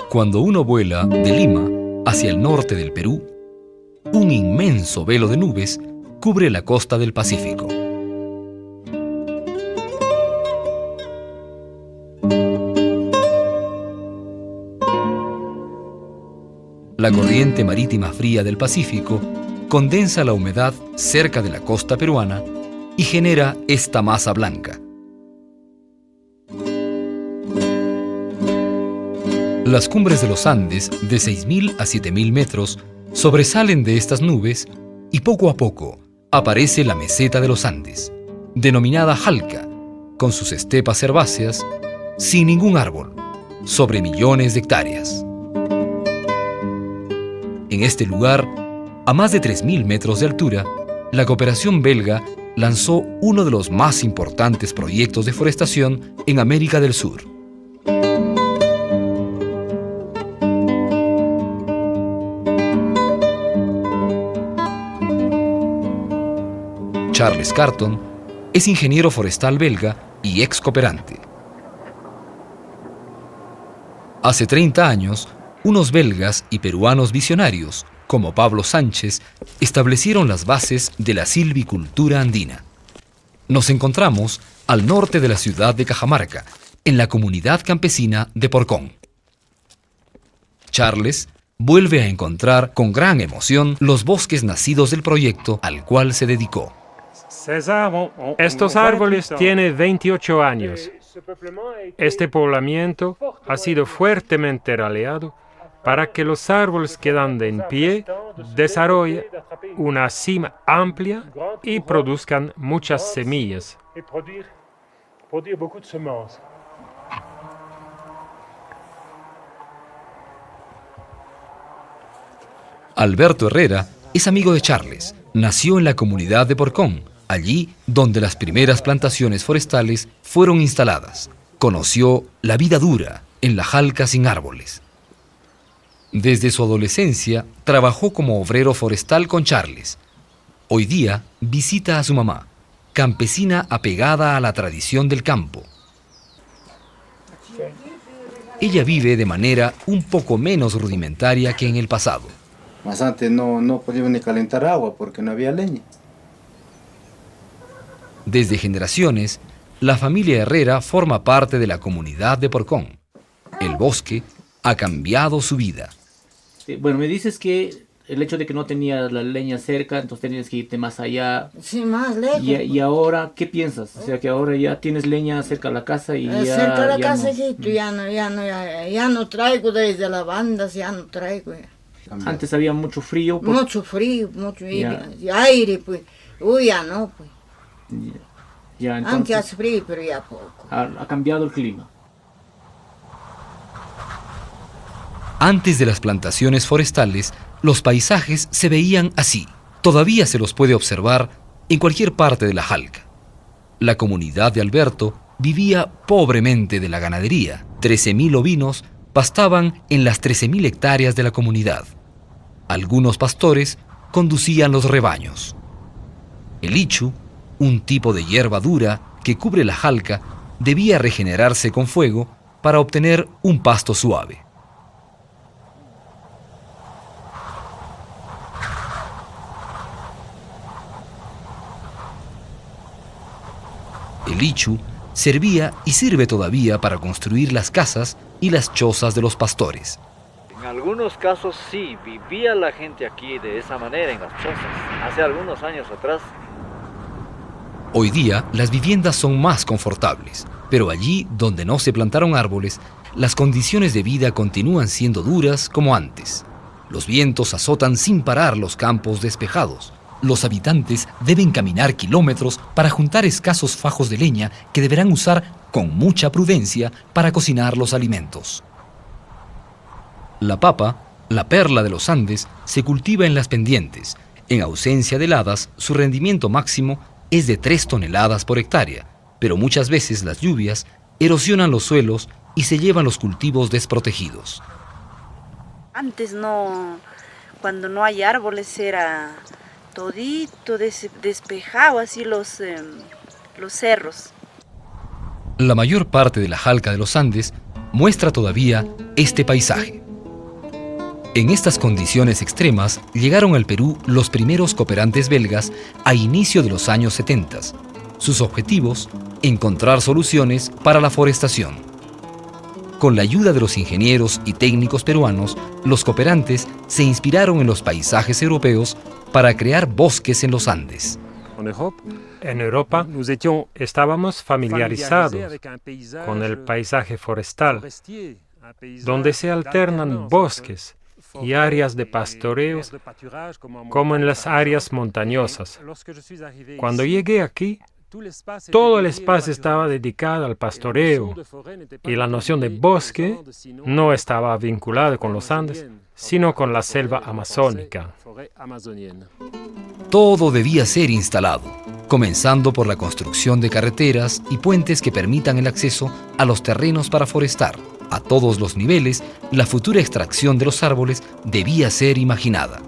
Cuando uno vuela de Lima hacia el norte del Perú, un inmenso velo de nubes cubre la costa del Pacífico. La corriente marítima fría del Pacífico condensa la humedad cerca de la costa peruana y genera esta masa blanca. Las cumbres de los Andes, de 6.000 a 7.000 metros, sobresalen de estas nubes y poco a poco aparece la meseta de los Andes, denominada Jalca, con sus estepas herbáceas, sin ningún árbol, sobre millones de hectáreas. En este lugar, a más de 3.000 metros de altura, la cooperación belga lanzó uno de los más importantes proyectos de forestación en América del Sur. Charles Carton es ingeniero forestal belga y ex cooperante. Hace 30 años, unos belgas y peruanos visionarios, como Pablo Sánchez, establecieron las bases de la silvicultura andina. Nos encontramos al norte de la ciudad de Cajamarca, en la comunidad campesina de Porcón. Charles vuelve a encontrar con gran emoción los bosques nacidos del proyecto al cual se dedicó. Estos árboles tienen 28 años. Este poblamiento ha sido fuertemente raleado para que los árboles quedando en pie desarrollen una cima amplia y produzcan muchas semillas. Alberto Herrera es amigo de Charles. Nació en la comunidad de Porcón, allí donde las primeras plantaciones forestales fueron instaladas. Conoció la vida dura en la Jalca sin árboles. Desde su adolescencia trabajó como obrero forestal con Charles. Hoy día visita a su mamá, campesina apegada a la tradición del campo. Ella vive de manera un poco menos rudimentaria que en el pasado. Más antes no podíamos ni calentar agua porque no había leña. Desde generaciones, la familia Herrera forma parte de la comunidad de Porcón. El bosque ha cambiado su vida. Bueno, me dices que el hecho de que no tenías la leña cerca, entonces tenías que irte más allá. Sí, más lejos. Y ahora, ¿qué piensas? O sea, que ahora ya tienes leña cerca de la casa y ya... Cerca de la ya casa, no. sí, ya no traigo desde las bandas, ya no traigo. Antes había mucho frío. Mucho frío, mucho y aire, pues. Uy, ya no, pues. Ya, Antes entonces, hace frío, pero ya poco. ha cambiado el clima. Antes de las plantaciones forestales, los paisajes se veían así. Todavía se los puede observar en cualquier parte de la Jalca. La comunidad de Alberto vivía pobremente de la ganadería. 13.000 ovinos pastaban en las 13.000 hectáreas de la comunidad. Algunos pastores conducían los rebaños. El ichu, un tipo de hierba dura que cubre la Jalca, debía regenerarse con fuego para obtener un pasto suave. El ichu servía y sirve todavía para construir las casas y las chozas de los pastores. En algunos casos sí, vivía la gente aquí de esa manera en las chozas, hace algunos años atrás. Hoy día las viviendas son más confortables, pero allí donde no se plantaron árboles, las condiciones de vida continúan siendo duras como antes. Los vientos azotan sin parar los campos despejados. Los habitantes deben caminar kilómetros para juntar escasos fajos de leña que deberán usar con mucha prudencia para cocinar los alimentos. La papa, la perla de los Andes, se cultiva en las pendientes. En ausencia de heladas, su rendimiento máximo es de 3 toneladas por hectárea, pero muchas veces las lluvias erosionan los suelos y se llevan los cultivos desprotegidos. Antes no, cuando no hay árboles era todito despejado, así los cerros. La mayor parte de la Jalca de los Andes muestra todavía este paisaje. En estas condiciones extremas llegaron al Perú los primeros cooperantes belgas a inicio de los años 70. Sus objetivos, encontrar soluciones para la forestación. Con la ayuda de los ingenieros y técnicos peruanos, los cooperantes se inspiraron en los paisajes europeos para crear bosques en los Andes. En Europa estábamos familiarizados con el paisaje forestal, donde se alternan bosques y áreas de pastoreos como en las áreas montañosas. Cuando llegué aquí, todo el espacio estaba dedicado al pastoreo y la noción de bosque no estaba vinculada con los Andes, sino con la selva amazónica. Todo debía ser instalado, comenzando por la construcción de carreteras y puentes que permitan el acceso a los terrenos para forestar. A todos los niveles, la futura extracción de los árboles debía ser imaginada.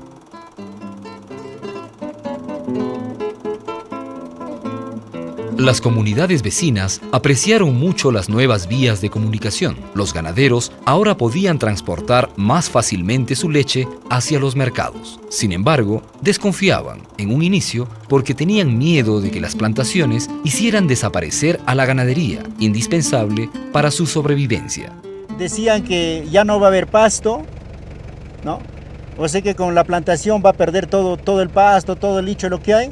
Las comunidades vecinas apreciaron mucho las nuevas vías de comunicación. Los ganaderos ahora podían transportar más fácilmente su leche hacia los mercados. Sin embargo, desconfiaban en un inicio porque tenían miedo de que las plantaciones hicieran desaparecer a la ganadería, indispensable para su sobrevivencia. Decían que ya no va a haber pasto, ¿no? O sea que con la plantación va a perder todo el pasto, todo el licho, lo que hay.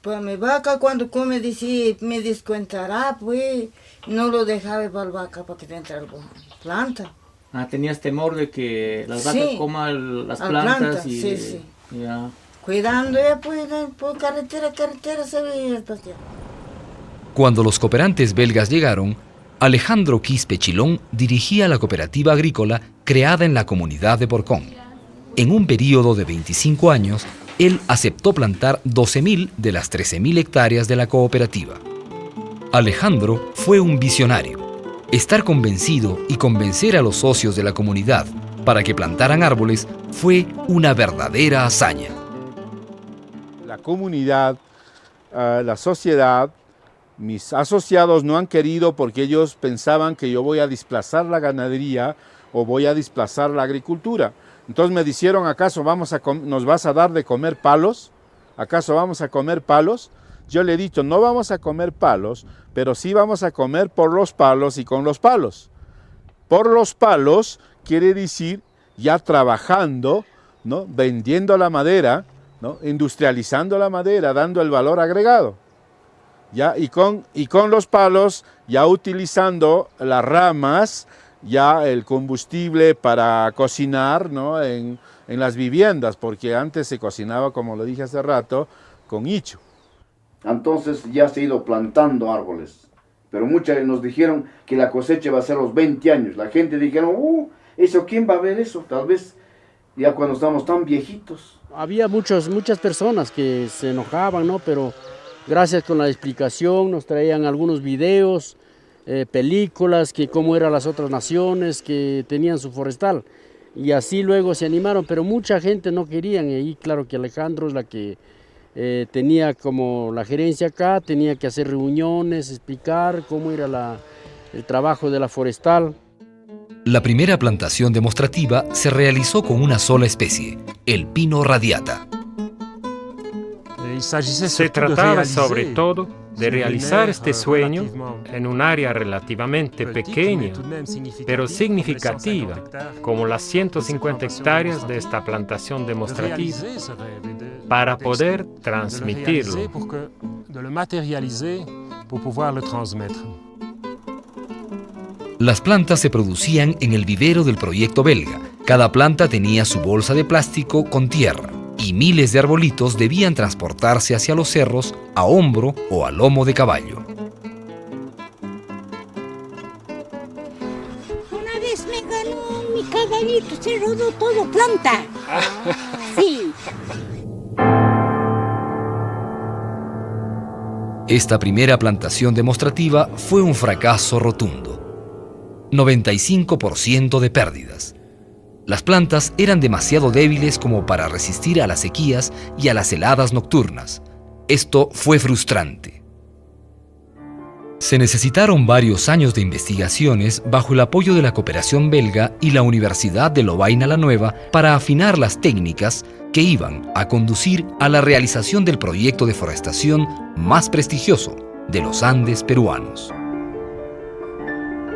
Pues mi vaca cuando come dice, me descuentará, pues no lo dejaba para la vaca para que entre la planta. Ah, tenías temor de que las vacas Sí, coman las a plantas plantas, y... sí. Ya. Cuidando ya pues por carretera se veía el pastel. Cuando los cooperantes belgas llegaron, Alejandro Quispe Chilón dirigía la cooperativa agrícola creada en la comunidad de Porcón. En un periodo de 25 años, él aceptó plantar 12.000 de las 13.000 hectáreas de la cooperativa. Alejandro fue un visionario. Estar convencido y convencer a los socios de la comunidad para que plantaran árboles fue una verdadera hazaña. La comunidad, la sociedad, mis asociados no han querido porque ellos pensaban que yo voy a desplazar la ganadería o voy a desplazar la agricultura. Entonces me dijeron, ¿acaso nos vas a dar de comer palos? ¿Acaso vamos a comer palos? Yo le he dicho, no vamos a comer palos, pero sí vamos a comer por los palos y con los palos. Por los palos quiere decir ya trabajando, ¿no? Vendiendo la madera, ¿no? Industrializando la madera, dando el valor agregado. ¿Ya? Y con los palos ya utilizando las ramas, ya el combustible para cocinar, ¿no? en las viviendas, porque antes se cocinaba, como lo dije hace rato, con hicho. Entonces ya se ha ido plantando árboles, pero muchos nos dijeron que la cosecha va a ser los 20 años. La gente dijeron, ¿eso quién va a ver eso? Tal vez ya cuando estamos tan viejitos. Había muchas personas que se enojaban, ¿no? Pero gracias con la explicación nos traían algunos videos, películas, que cómo eran las otras naciones que tenían su forestal. Y así luego se animaron, pero mucha gente no querían. Y ahí claro que Alejandro es la que tenía como la gerencia acá, tenía que hacer reuniones, explicar cómo era el trabajo de la forestal. La primera plantación demostrativa se realizó con una sola especie, el pino radiata. Se trataba sobre todo de realizar este sueño en un área relativamente pequeña, pero significativa, como las 150 hectáreas de esta plantación demostrativa, para poder transmitirlo. Las plantas se producían en el vivero del proyecto belga. Cada planta tenía su bolsa de plástico con tierra, y miles de arbolitos debían transportarse hacia los cerros a hombro o a lomo de caballo. Una vez me ganó mi caballito, se rodó todo planta. Sí. Esta primera plantación demostrativa fue un fracaso rotundo. 95% de pérdidas. Las plantas eran demasiado débiles como para resistir a las sequías y a las heladas nocturnas. Esto fue frustrante. Se necesitaron varios años de investigaciones bajo el apoyo de la cooperación belga y la Universidad de Lovaina-la-Nueva para afinar las técnicas que iban a conducir a la realización del proyecto de forestación más prestigioso de los Andes peruanos.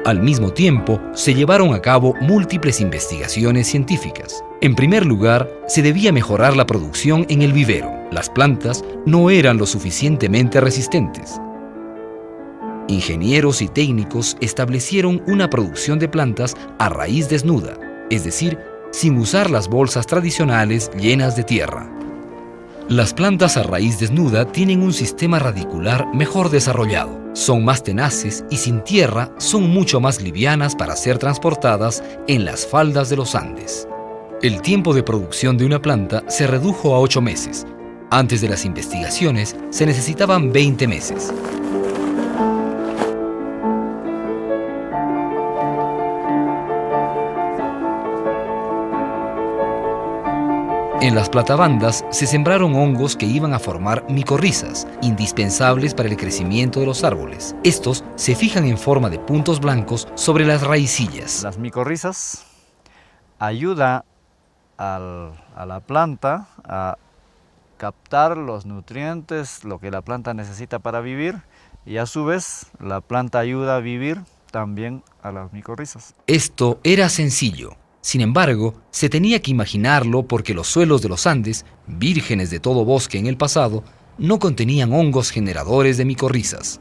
Al mismo tiempo, se llevaron a cabo múltiples investigaciones científicas. En primer lugar, se debía mejorar la producción en el vivero. Las plantas no eran lo suficientemente resistentes. Ingenieros y técnicos establecieron una producción de plantas a raíz desnuda, es decir, sin usar las bolsas tradicionales llenas de tierra. Las plantas a raíz desnuda tienen un sistema radicular mejor desarrollado, son más tenaces y sin tierra son mucho más livianas para ser transportadas en las faldas de los Andes. El tiempo de producción de una planta se redujo a 8 meses. Antes de las investigaciones se necesitaban 20 meses. En las platabandas se sembraron hongos que iban a formar micorrizas, indispensables para el crecimiento de los árboles. Estos se fijan en forma de puntos blancos sobre las raicillas. Las micorrizas ayudan a la planta a captar los nutrientes, lo que la planta necesita para vivir, y a su vez la planta ayuda a vivir también a las micorrizas. Esto era sencillo. Sin embargo, se tenía que imaginarlo porque los suelos de los Andes, vírgenes de todo bosque en el pasado, no contenían hongos generadores de micorrizas.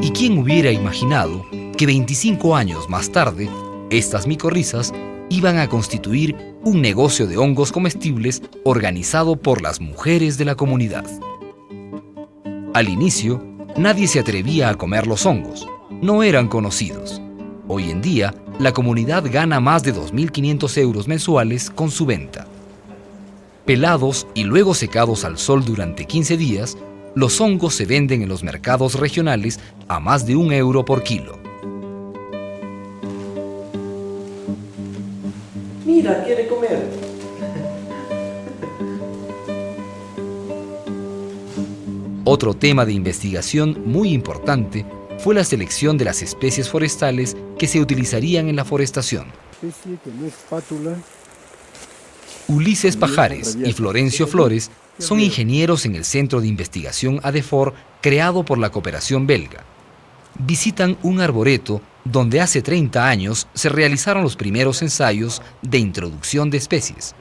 ¿Y quién hubiera imaginado que 25 años más tarde, estas micorrizas iban a constituir un negocio de hongos comestibles organizado por las mujeres de la comunidad? Al inicio, nadie se atrevía a comer los hongos. No eran conocidos. Hoy en día, la comunidad gana más de 2.500 euros mensuales con su venta. Pelados y luego secados al sol durante 15 días, los hongos se venden en los mercados regionales a más de 1 euro por kilo. Mira, quiere comer. Otro tema de investigación muy importante fue la selección de las especies forestales que se utilizarían en la forestación. Ulises Pajares y Florencio Flores son ingenieros en el Centro de Investigación ADEFOR creado por la cooperación belga. Visitan un arboreto donde hace 30 años se realizaron los primeros ensayos de introducción de especies.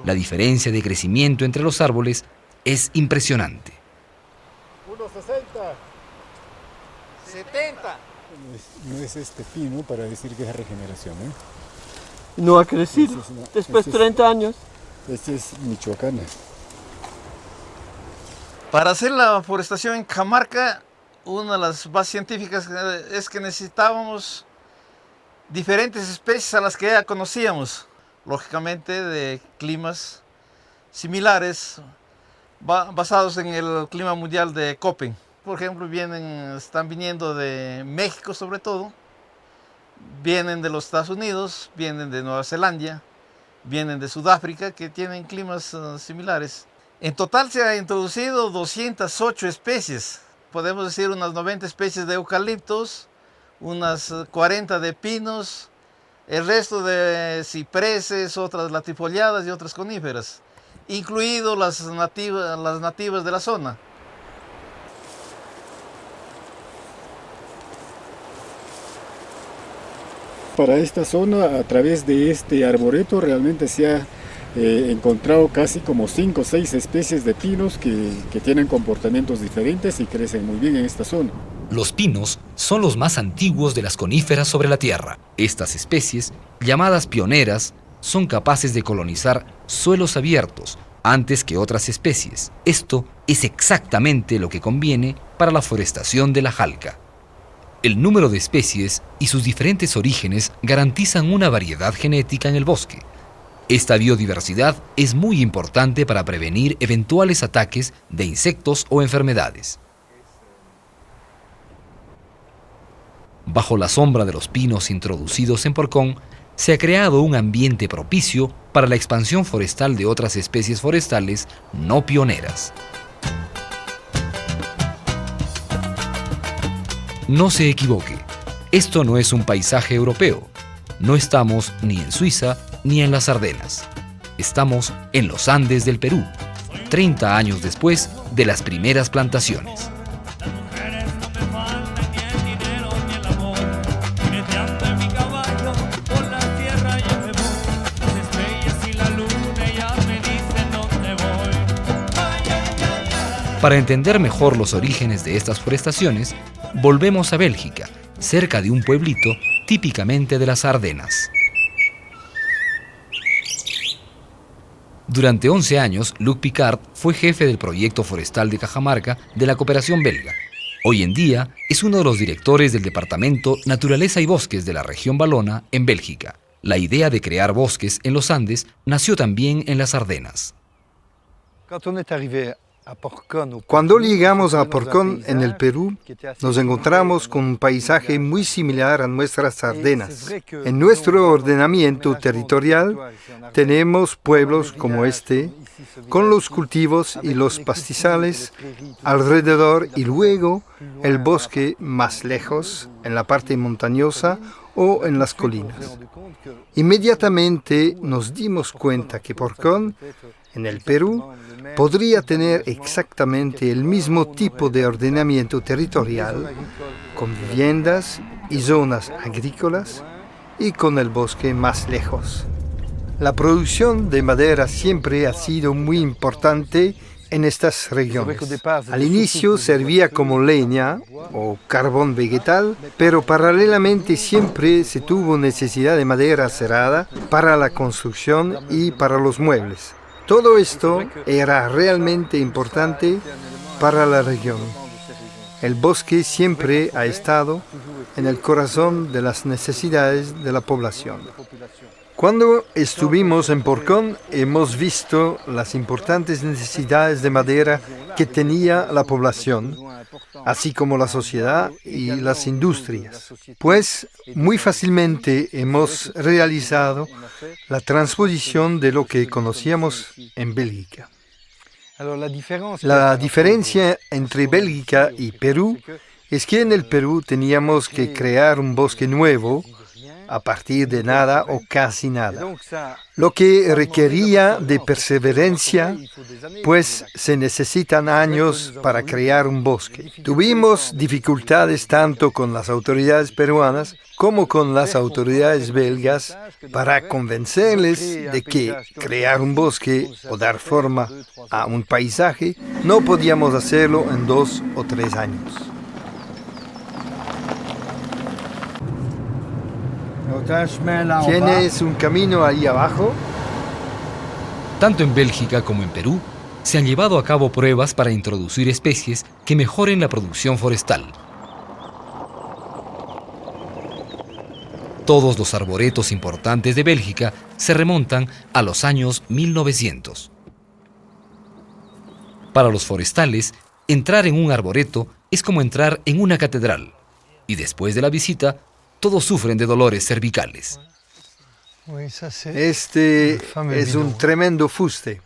La diferencia de crecimiento entre los árboles es impresionante. 1,60. 70. No es este pino para decir que es regeneración, ¿eh? No ha crecido. Después de 30 años. Este es michoacana. Para hacer la forestación en Cajamarca, una de las bases científicas es que necesitábamos diferentes especies a las que ya conocíamos, lógicamente de climas similares, basados en el clima mundial de Köppen. Por ejemplo, están viniendo de México sobre todo, vienen de los Estados Unidos, vienen de Nueva Zelanda, vienen de Sudáfrica, que tienen climas similares. En total se han introducido 208 especies, podemos decir unas 90 especies de eucaliptos, unas 40 de pinos, el resto de cipreses, otras latifoliadas y otras coníferas, incluido las nativas de la zona. Para esta zona, a través de este arboreto, realmente se ha encontrado casi como 5 o 6 especies de pinos que tienen comportamientos diferentes y crecen muy bien en esta zona. Los pinos son los más antiguos de las coníferas sobre la Tierra. Estas especies, llamadas pioneras, son capaces de colonizar suelos abiertos antes que otras especies. Esto es exactamente lo que conviene para la forestación de la jalca. El número de especies y sus diferentes orígenes garantizan una variedad genética en el bosque. Esta biodiversidad es muy importante para prevenir eventuales ataques de insectos o enfermedades. Bajo la sombra de los pinos introducidos en Porcón, se ha creado un ambiente propicio para la expansión forestal de otras especies forestales no pioneras. No se equivoque, esto no es un paisaje europeo. No estamos ni en Suiza ni en las Ardenas. Estamos en los Andes del Perú, 30 años después de las primeras plantaciones. Para entender mejor los orígenes de estas forestaciones, volvemos a Bélgica, cerca de un pueblito típicamente de las Ardenas. Durante 11 años, Luc Picard fue jefe del proyecto forestal de Cajamarca de la cooperación belga. Hoy en día es uno de los directores del departamento Naturaleza y Bosques de la región valona en Bélgica. La idea de crear bosques en los Andes nació también en las Ardenas. Cuando llegamos a Porcón, en el Perú, nos encontramos con un paisaje muy similar a nuestras Ardenas. En nuestro ordenamiento territorial tenemos pueblos como este, con los cultivos y los pastizales alrededor y luego el bosque más lejos, en la parte montañosa o en las colinas. Inmediatamente nos dimos cuenta que Porcón, en el Perú, podría tener exactamente el mismo tipo de ordenamiento territorial, con viviendas y zonas agrícolas y con el bosque más lejos. La producción de madera siempre ha sido muy importante en estas regiones. Al inicio servía como leña o carbón vegetal, pero paralelamente siempre se tuvo necesidad de madera cerrada para la construcción y para los muebles. Todo esto era realmente importante para la región. El bosque siempre ha estado en el corazón de las necesidades de la población. Cuando estuvimos en Porcón, hemos visto las importantes necesidades de madera que tenía la población, así como la sociedad y las industrias. Pues muy fácilmente hemos realizado la transposición de lo que conocíamos en Bélgica. La diferencia entre Bélgica y Perú es que en el Perú teníamos que crear un bosque nuevo a partir de nada o casi nada, lo que requería de perseverancia, pues se necesitan años para crear un bosque. Tuvimos dificultades tanto con las autoridades peruanas como con las autoridades belgas para convencerles de que crear un bosque o dar forma a un paisaje no podíamos hacerlo en 2 o 3 años. ¿Tienes un camino ahí abajo? Tanto en Bélgica como en Perú, se han llevado a cabo pruebas para introducir especies que mejoren la producción forestal. Todos los arboretos importantes de Bélgica se remontan a los años 1900. Para los forestales, entrar en un arboreto es como entrar en una catedral, y después de la visita, todos sufren de dolores cervicales. Este es un tremendo fuste.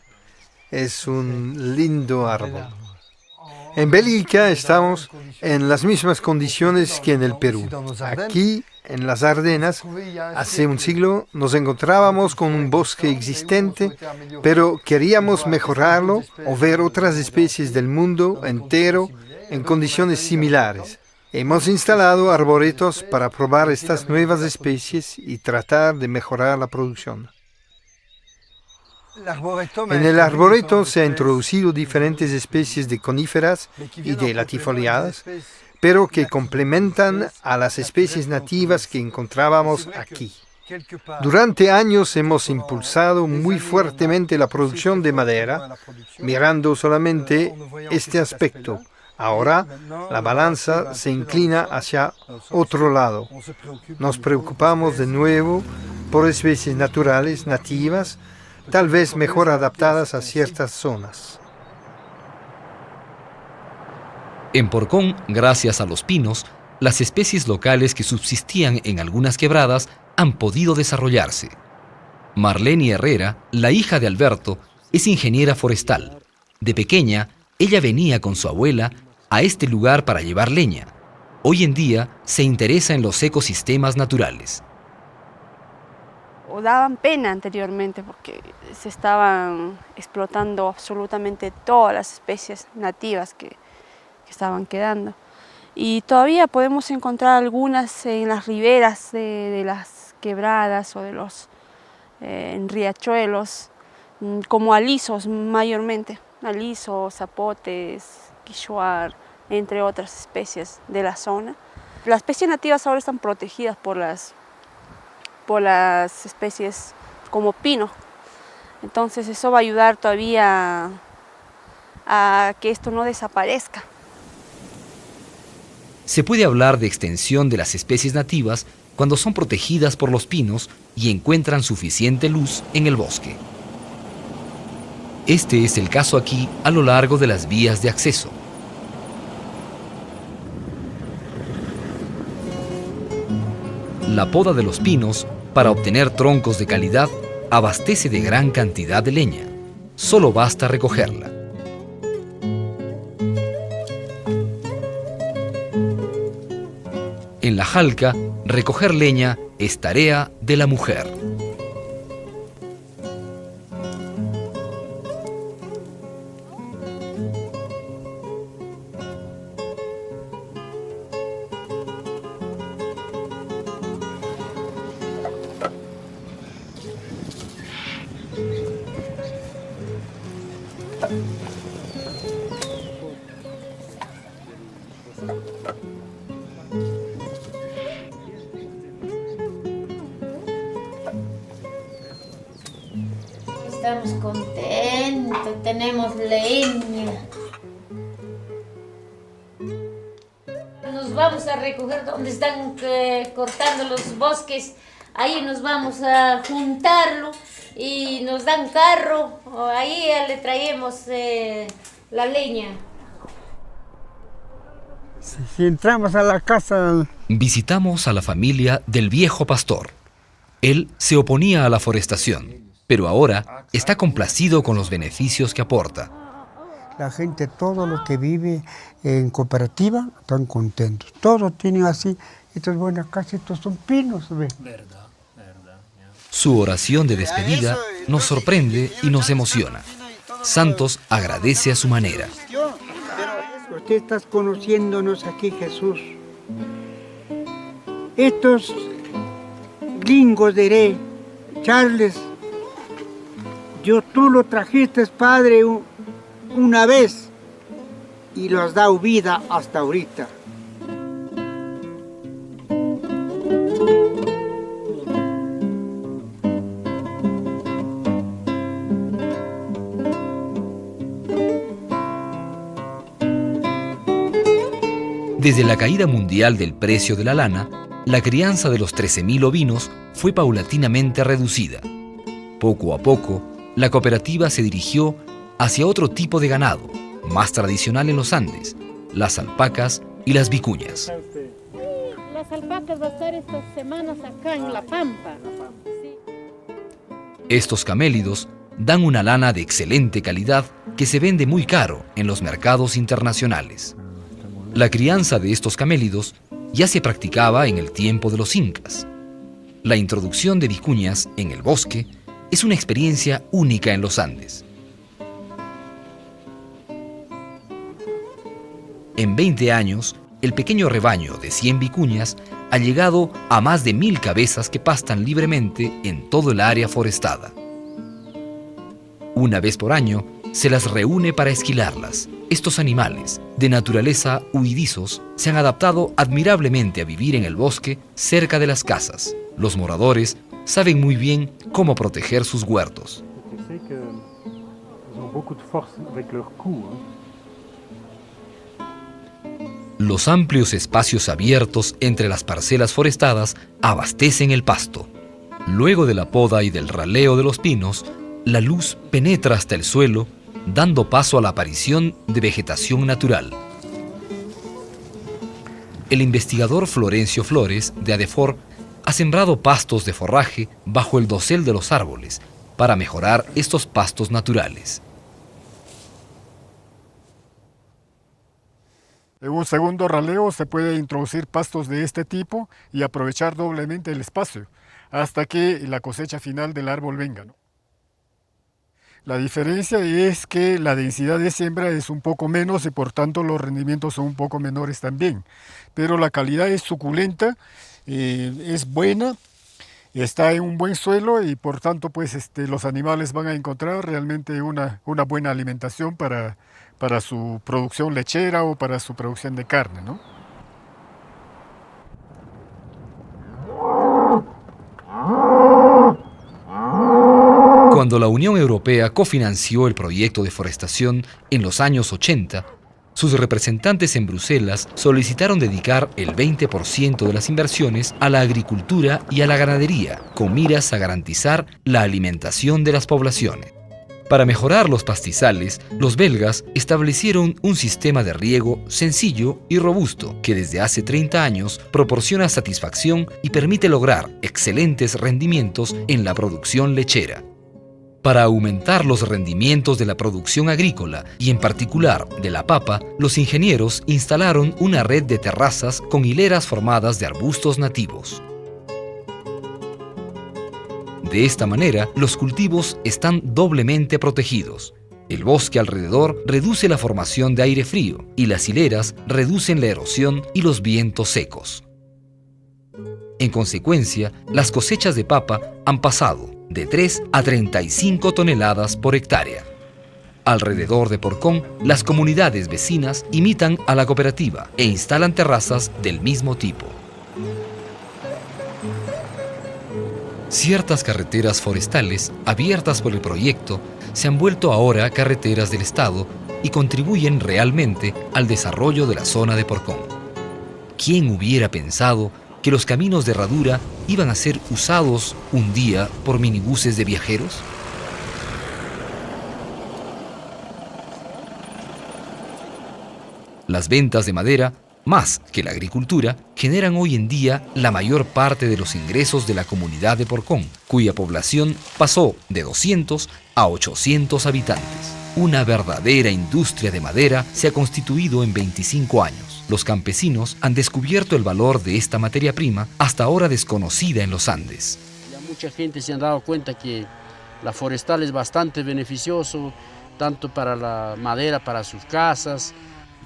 Es un lindo árbol. En Bélgica estamos en las mismas condiciones que en el Perú. Aquí, en las Ardenas, hace un siglo nos encontrábamos con un bosque existente, pero queríamos mejorarlo o ver otras especies del mundo entero en condiciones similares. Hemos instalado arboretos para probar estas nuevas especies y tratar de mejorar la producción. En el arboreto se han introducido diferentes especies de coníferas y de latifoliadas, pero que complementan a las especies nativas que encontrábamos aquí. Durante años hemos impulsado muy fuertemente la producción de madera, mirando solamente este aspecto. Ahora la balanza se inclina hacia otro lado. Nos preocupamos de nuevo por especies naturales, nativas, tal vez mejor adaptadas a ciertas zonas. En Porcón, gracias a los pinos, las especies locales que subsistían en algunas quebradas han podido desarrollarse. Marlene Herrera, la hija de Alberto, es ingeniera forestal. De pequeña, ella venía con su abuela a este lugar para llevar leña. hoy en día se interesa en los ecosistemas naturales. O daban pena anteriormente porque se estaban explotando absolutamente todas las especies nativas que estaban quedando. Y todavía podemos encontrar algunas en las riberas de las quebradas o de los en riachuelos, como alisos mayormente, alisos, zapotes, quichuar, entre otras especies de la zona. Las especies nativas ahora están protegidas por las especies como pino, entonces eso va a ayudar todavía a que esto no desaparezca. Se puede hablar de extensión de las especies nativas cuando son protegidas por los pinos y encuentran suficiente luz en el bosque. Este es el caso aquí a lo largo de las vías de acceso. La poda de los pinos, para obtener troncos de calidad, abastece de gran cantidad de leña. Solo basta recogerla. En la Jalca, recoger leña es tarea de la mujer. Estamos contentos, tenemos leña. Nos vamos a recoger donde están cortando los bosques, ahí nos vamos a juntarlo y nos dan carro, ahí le traemos la leña. Si entramos a la casa... Visitamos a la familia del viejo pastor. Él se oponía a la forestación, pero ahora está complacido con los beneficios que aporta. La gente, todo lo que vive en cooperativa, están contentos. Todos tienen así, estas buenas casas, estos son pinos, ¿ve? Su oración de despedida nos sorprende y nos emociona. Santos agradece a su manera. Usted está conociéndonos aquí, Jesús. Estos gringos diré, Charles, tú lo trajiste, Padre, una vez y lo has dado vida hasta ahorita. Desde la caída mundial del precio de la lana, la crianza de los 13.000 ovinos fue paulatinamente reducida. Poco a poco, la cooperativa se dirigió hacia otro tipo de ganado, más tradicional en los Andes, las alpacas y las vicuñas. Las alpacas van a estar estas semanas acá en La Pampa. Estos camélidos dan una lana de excelente calidad que se vende muy caro en los mercados internacionales. La crianza de estos camélidos ya se practicaba en el tiempo de los incas. La introducción de vicuñas en el bosque es una experiencia única en los Andes. En 20 años, el pequeño rebaño de 100 vicuñas ha llegado a más de 1000 cabezas que pastan libremente en todo el área forestada. Una vez por año, se las reúne para esquilarlas. Estos animales, de naturaleza huidizos, se han adaptado admirablemente a vivir en el bosque cerca de las casas. Los moradores saben muy bien cómo proteger sus huertos. Los amplios espacios abiertos entre las parcelas forestadas abastecen el pasto. Luego de la poda y del raleo de los pinos, la luz penetra hasta el suelo, dando paso a la aparición de vegetación natural. El investigador Florencio Flores, de ADEFOR, ha sembrado pastos de forraje bajo el dosel de los árboles para mejorar estos pastos naturales. En un segundo raleo se puede introducir pastos de este tipo y aprovechar doblemente el espacio hasta que la cosecha final del árbol venga, ¿no? La diferencia es que la densidad de siembra es un poco menos y por tanto los rendimientos son un poco menores también. Pero la calidad es suculenta, es buena, está en un buen suelo y por tanto pues los animales van a encontrar realmente una buena alimentación para su producción lechera o para su producción de carne, ¿no? Cuando la Unión Europea cofinanció el proyecto de forestación en los años 80, sus representantes en Bruselas solicitaron dedicar el 20% de las inversiones a la agricultura y a la ganadería, con miras a garantizar la alimentación de las poblaciones. Para mejorar los pastizales, los belgas establecieron un sistema de riego sencillo y robusto que desde hace 30 años proporciona satisfacción y permite lograr excelentes rendimientos en la producción lechera. Para aumentar los rendimientos de la producción agrícola y en particular de la papa, los ingenieros instalaron una red de terrazas con hileras formadas de arbustos nativos. De esta manera, los cultivos están doblemente protegidos. El bosque alrededor reduce la formación de aire frío y las hileras reducen la erosión y los vientos secos. En consecuencia, las cosechas de papa han pasado de 3 a 35 toneladas por hectárea. Alrededor de Porcón, las comunidades vecinas imitan a la cooperativa e instalan terrazas del mismo tipo. Ciertas carreteras forestales, abiertas por el proyecto, se han vuelto ahora carreteras del Estado y contribuyen realmente al desarrollo de la zona de Porcón. ¿Quién hubiera pensado que los caminos de herradura iban a ser usados un día por minibuses de viajeros? Las ventas de madera, más que la agricultura, generan hoy en día la mayor parte de los ingresos de la comunidad de Porcón, cuya población pasó de 200 a 800 habitantes. Una verdadera industria de madera se ha constituido en 25 años. Los campesinos han descubierto el valor de esta materia prima, hasta ahora desconocida en los Andes. Ya mucha gente se ha dado cuenta que la forestal es bastante beneficioso, tanto para la madera, para sus casas,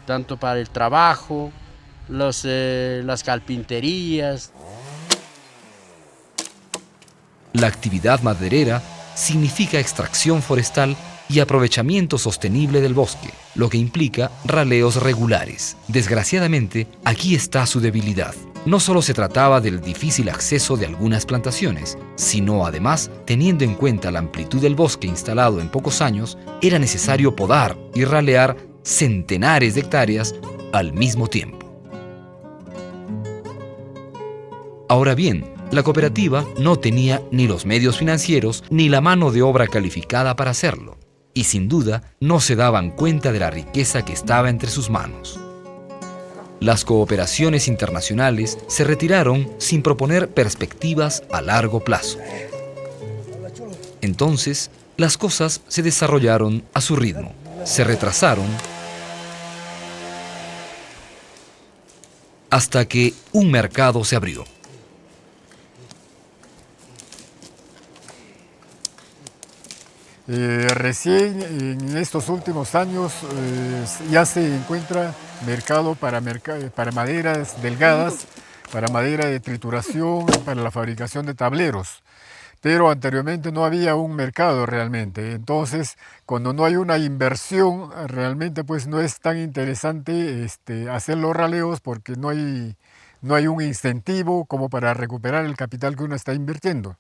tanto para el trabajo, las carpinterías. La actividad maderera significa extracción forestal y aprovechamiento sostenible del bosque, lo que implica raleos regulares. Desgraciadamente, aquí está su debilidad. No solo se trataba del difícil acceso de algunas plantaciones, sino además, teniendo en cuenta la amplitud del bosque instalado en pocos años, era necesario podar y ralear centenares de hectáreas al mismo tiempo. Ahora bien, la cooperativa no tenía ni los medios financieros ni la mano de obra calificada para hacerlo, y sin duda no se daban cuenta de la riqueza que estaba entre sus manos. Las cooperaciones internacionales se retiraron sin proponer perspectivas a largo plazo. Entonces, las cosas se desarrollaron a su ritmo, se retrasaron, hasta que un mercado se abrió. Recién en estos últimos años ya se encuentra mercado para maderas delgadas, para madera de trituración, para la fabricación de tableros. Pero anteriormente no había un mercado realmente. Entonces, cuando no hay una inversión, realmente pues no es tan interesante hacer los raleos porque no hay un incentivo como para recuperar el capital que uno está invirtiendo.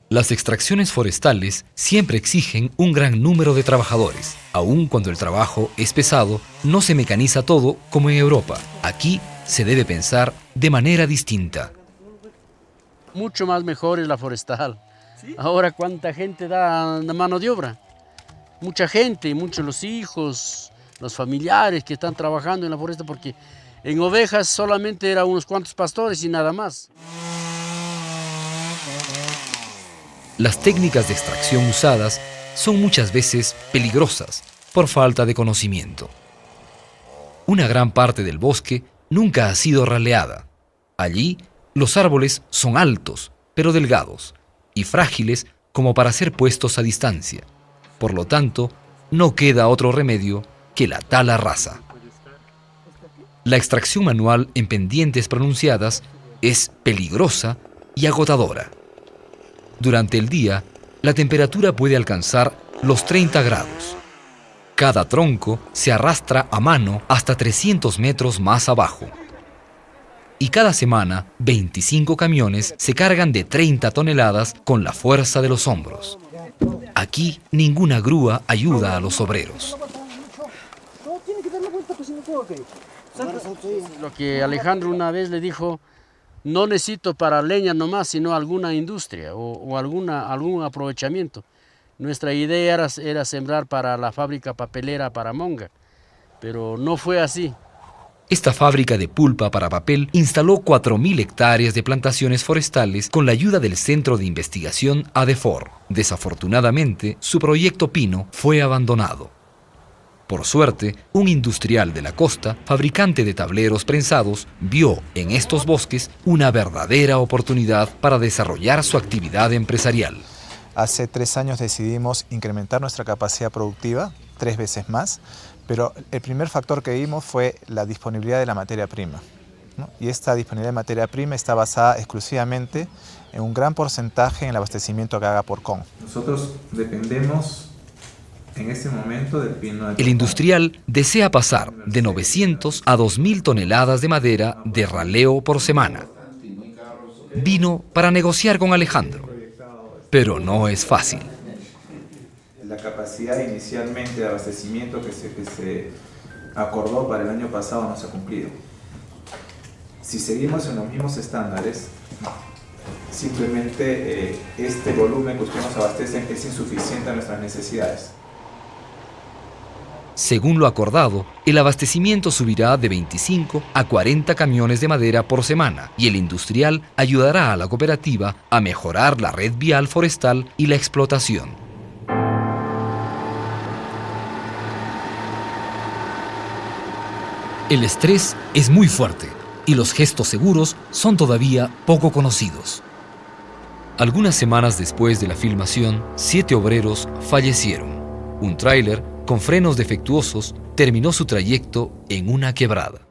Las extracciones forestales siempre exigen un gran número de trabajadores. Aun cuando el trabajo es pesado, no se mecaniza todo como en Europa. Aquí se debe pensar de manera distinta. Mucho más mejor es la forestal. ¿Sí? Ahora, ¿cuánta gente da mano de obra? Mucha gente, muchos los hijos, los familiares que están trabajando en la foresta, porque en ovejas solamente eran unos cuantos pastores y nada más. Las técnicas de extracción usadas son muchas veces peligrosas por falta de conocimiento. Una gran parte del bosque nunca ha sido raleada. Allí, los árboles son altos, pero delgados, y frágiles como para ser puestos a distancia. Por lo tanto, no queda otro remedio que la tala rasa. La extracción manual en pendientes pronunciadas es peligrosa y agotadora. Durante el día, la temperatura puede alcanzar los 30 grados. Cada tronco se arrastra a mano hasta 300 metros más abajo. Y cada semana, 25 camiones se cargan de 30 toneladas con la fuerza de los hombros. Aquí, ninguna grúa ayuda a los obreros. Lo que Alejandro una vez le dijo, no necesito para leña nomás, sino alguna industria o algún aprovechamiento. Nuestra idea era sembrar para la fábrica papelera para Monga, pero no fue así. Esta fábrica de pulpa para papel instaló 4.000 hectáreas de plantaciones forestales con la ayuda del Centro de Investigación ADEFOR. Desafortunadamente, su proyecto Pino fue abandonado. Por suerte, un industrial de la costa, fabricante de tableros prensados, vio en estos bosques una verdadera oportunidad para desarrollar su actividad empresarial. Hace 3 años decidimos incrementar nuestra capacidad productiva 3 veces más, pero el primer factor que vimos fue la disponibilidad de la materia prima, ¿no? Y esta disponibilidad de materia prima está basada exclusivamente en un gran porcentaje en el abastecimiento que haga Porcón. Nosotros dependemos en este momento del pino. El industrial desea pasar de 900 a 2.000 toneladas de madera de raleo por semana. Vino para negociar con Alejandro, pero no es fácil. La capacidad inicialmente de abastecimiento que se acordó para el año pasado no se ha cumplido. Si seguimos en los mismos estándares, simplemente este volumen que ustedes nos abastecen es insuficiente a nuestras necesidades. Según lo acordado, el abastecimiento subirá de 25 a 40 camiones de madera por semana y el industrial ayudará a la cooperativa a mejorar la red vial forestal y la explotación. El estrés es muy fuerte y los gestos seguros son todavía poco conocidos. Algunas semanas después de la filmación, 7 obreros fallecieron. Un tráiler con frenos defectuosos terminó su trayecto en una quebrada.